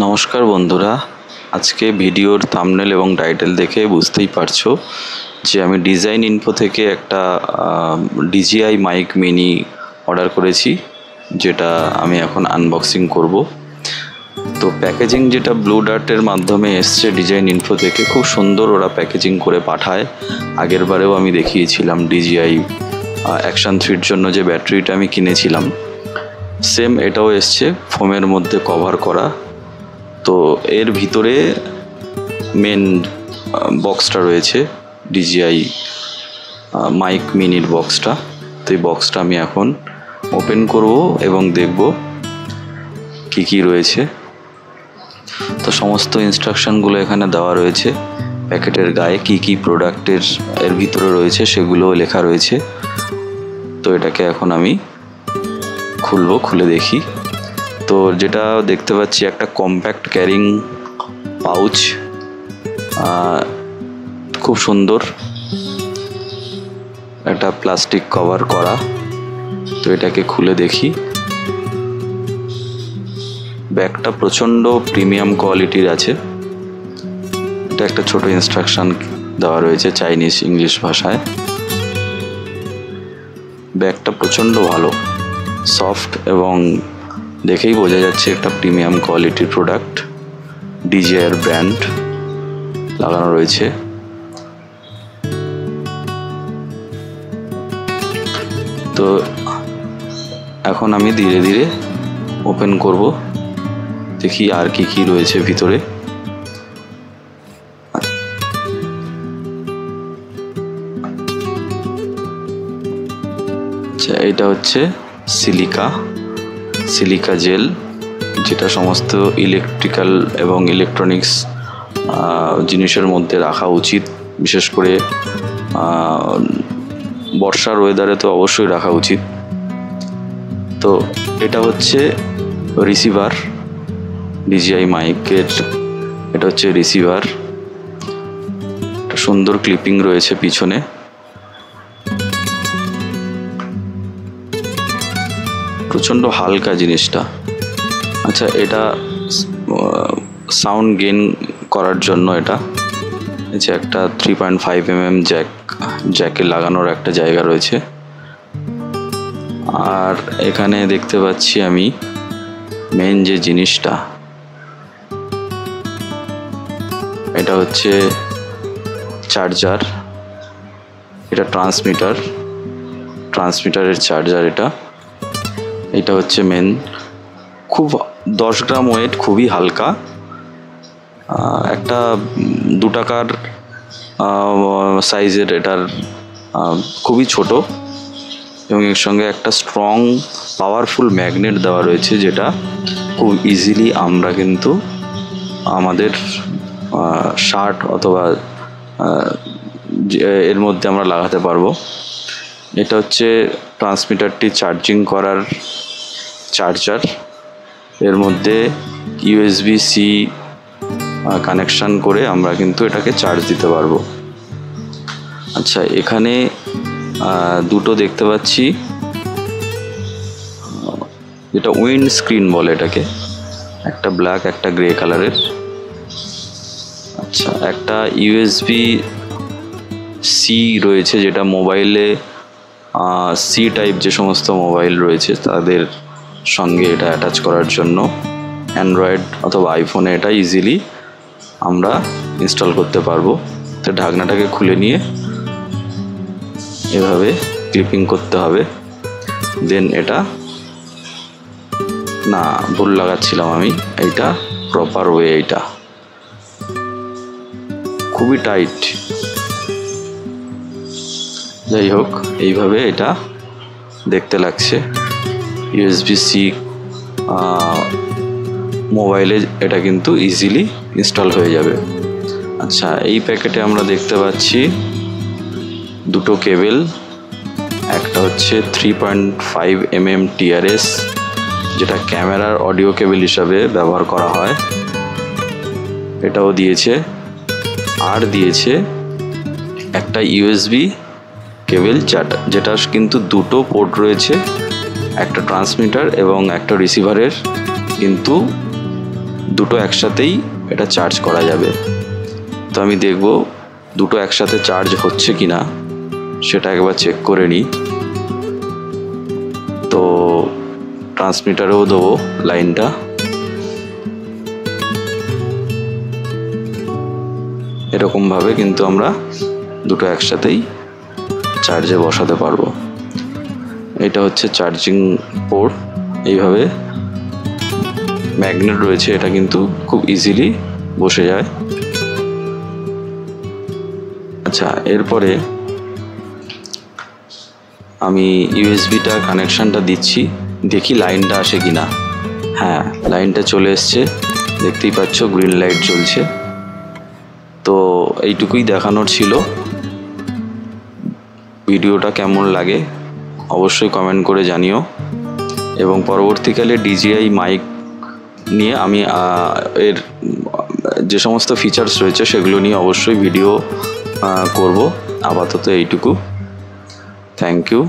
নমস্কার বন্ধুরা, আজকে ভিডিওর থাম্বনেল এবং টাইটেল দেখে বুঝতেই পারছো যে আমি ডিজাইন ইনফো থেকে একটা DJI মাইক মিনি অর্ডার করেছি, যেটা আমি এখন আনবক্সিং করব। তো প্যাকেজিং যেটা ব্লু ডার্টের মাধ্যমে এসছে ডিজাইন ইনফো থেকে, খুব সুন্দর ওরা প্যাকেজিং করে পাঠায়। আগের বারেও আমি দেখিয়েছিলাম DJI অ্যাকশন 3-র জন্য যে ব্যাটারিটা আমি কিনেছিলাম, সেম এটাও এসছে ফোমের মধ্যে কভার করা। তো এর ভিতরে মেন বক্সটা রয়েছে, DJI মাইক মিনির বক্সটা। তো এই বক্সটা আমি এখন ওপেন করব এবং দেখব কি কি রয়েছে। তো সমস্ত ইনস্ট্রাকশনগুলো এখানে দেওয়া রয়েছে, প্যাকেটের গায়ে কি কি প্রোডাক্টের এর ভিতরে রয়েছে সেগুলোও লেখা রয়েছে। তো এটাকে এখন আমি খুলে দেখি। তো যেটা দেখতে পাচ্ছি, একটা কম্প্যাক্ট ক্যারিং পাউচ, খুব সুন্দর একটা প্লাস্টিক কভার করা। তো এটাকে খুলে দেখি। ব্যাগটা প্রচণ্ড প্রিমিয়াম কোয়ালিটির আছে। এটা একটা ছোট ইনস্ট্রাকশন দেওয়া রয়েছে চাইনিজ ইংলিশ ভাষায়। ব্যাগটা প্রচণ্ড ভালো, সফট, এবং দেখেই বোঝা যাচ্ছে একটা প্রিমিয়াম কোয়ালিটির প্রোডাক্ট। DJI এর ব্র্যান্ড লাগানো রয়েছে। তো এখন আমি ধীরে ধীরে ওপেন করব, দেখি আর কি কি রয়েছে ভিতরে। আচ্ছা, এটা হচ্ছে সিলিকা জেল, যেটা সমস্ত ইলেকট্রিক্যাল এবং ইলেকট্রনিক্স জিনিসের মধ্যে রাখা উচিত। বিশেষ করে বর্ষার ওয়েদারে তো অবশ্যই রাখা উচিত। তো এটা হচ্ছে রিসিভার, DJI মাইকের এটা হচ্ছে রিসিভার। একটা সুন্দর ক্লিপিং রয়েছে পিছনে। প্রচণ্ড হালকা জিনিসটা। আচ্ছা, এটা সাউন্ড গেইন করার জন্য এটা যে একটা 3.5 mm জ্যাকে লাগানোর একটা জায়গা রয়েছে। আর এখানে দেখতে পাচ্ছি আমি মেন যে জিনিসটা, এটা হচ্ছে চার্জার। এটা ট্রান্সমিটারের চার্জার। এটা হচ্ছে মেন। খুব 10 গ্রাম ওয়েট, খুবই হালকা। একটা 2 টাকার সাইজের এটার, খুবই ছোট, এবং এর সঙ্গে একটা স্ট্রং পাওয়ারফুল ম্যাগনেট দেওয়া রয়েছে, যেটা খুব ইজিলি আমরা কিন্তু আমাদের শার্ট অথবা এর মধ্যে আমরা লাগাতে পারবো। এটা হচ্ছে ট্রান্সমিটারটি চার্জিং করার চার্জার। এর মধ্যে USB-C কানেকশান করে আমরা কিন্তু এটাকে চার্জ দিতে পারবো। আচ্ছা, এখানে দুটো দেখতে পাচ্ছি, যেটা উইন্ড স্ক্রিন বলে এটাকে, একটা ব্ল্যাক একটা গ্রে কালারের। আচ্ছা, একটা USB-C রয়েছে, যেটা মোবাইলে C টাইপ যে সমস্ত মোবাইল রয়েছে তাদের সঙ্গে এটা অ্যাটাচ করার জন্য। অ্যান্ড্রয়েড অথবা আইফোনে এটা ইজিলি আমরা ইনস্টল করতে পারবো। তো ঢাকনাটাকে খুলে নিয়ে এভাবে ক্লিপিং করতে হবে। দেন এটা, না ভুল লাগাচ্ছিলাম আমি, এইটা প্রপার ওয়ে। এইটা খুবই টাইট। যাই হোক, এইভাবে এটা দেখতে লাগছে। USB-C মোবাইলে এটা কিন্তু ইজিলি ইনস্টল হয়ে যাবে। আচ্ছা, এই প্যাকেটে আমরা দেখতে পাচ্ছি দুটো কেবেল। একটা হচ্ছে 3.5 mm TRS, যেটা ক্যামেরার অডিও কেবেল হিসাবে ব্যবহার করা হয়, এটাও দিয়েছে। আর দিয়েছে একটা USB কেবেল, যেটা কিন্তু দুটো পোর্ট রয়েছে, একটা ট্রান্সমিটার এবং একটা রিসিভারের কিন্তু দুটো একসাথেই এটা চার্জ করা যাবে। তো আমি দেখব দুটো একসাথে চার্জ হচ্ছে কি না, সেটা একবার চেক করে নিই। তো ট্রান্সমিটারেও দেবো লাইনটা। এরকমভাবে কিন্তু আমরা দুটো একসাথেই চার্জে বসাতে পারবো। এটা হচ্ছে চার্জিং পোর্ট। এইভাবে ম্যাগনেট রয়েছে, এটা কিন্তু খুব ইজিলি বসে যায়। আচ্ছা, এরপরে আমি ইউএসবিটা কানেকশানটা দিচ্ছি, দেখি লাইনটা আসে কিনা। হ্যাঁ, লাইনটা চলে এসছে, দেখতেই পাচ্ছ গ্রিন লাইট জ্বলছে। তো এইটুকুই দেখানোর ছিল। ভিডিওটা কেমন লাগে অবশ্যই কমেন্ট করে জানিও, এবং পরবর্তীকালে ডিজিআই মাইক নিয়ে আমি এর যে সমস্ত ফিচার্স রয়েছে সেগুলো নিয়ে অবশ্যই ভিডিও করব। আপাতত এইটুকু। Thank you.